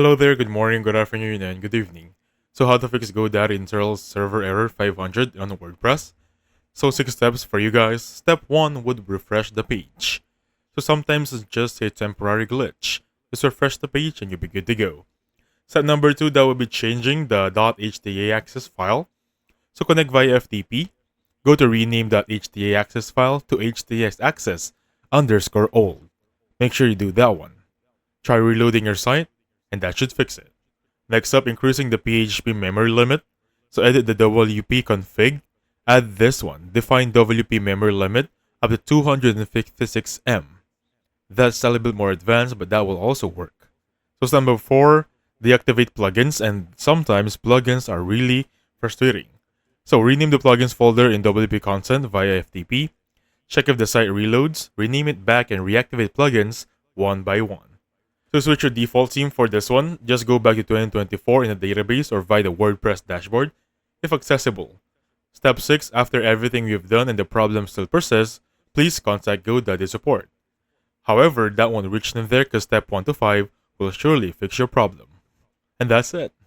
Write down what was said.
Hello there, good morning, good afternoon, and good evening. So how to fix GoDaddy internal server error 500 on WordPress? So 6 steps for you guys. Step 1 would refresh the page. So sometimes it's just a temporary glitch. Just refresh the page and you'll be good to go. Step number 2, that would be changing the .htaccess file. So connect via FTP. Go to rename.htaccess file to htaccess_old. Make sure you do that one. Try reloading your site, and that should fix it. Next up, increasing the PHP memory limit. So edit the WP config. Add this one. Define WP memory limit up to 256 M. That's a little bit more advanced, but that will also work. So step number 4, deactivate plugins, and sometimes plugins are really frustrating. So rename the plugins folder in WP content via FTP. Check if the site reloads, rename it back, and reactivate plugins one by one. To switch your default theme for this one, just go back to 2024 in the database or via the WordPress dashboard, if accessible. Step 6, after everything you've done and the problem still persists, please contact GoDaddy support. However, that won't reach them there because step 1 to 5 will surely fix your problem. And that's it.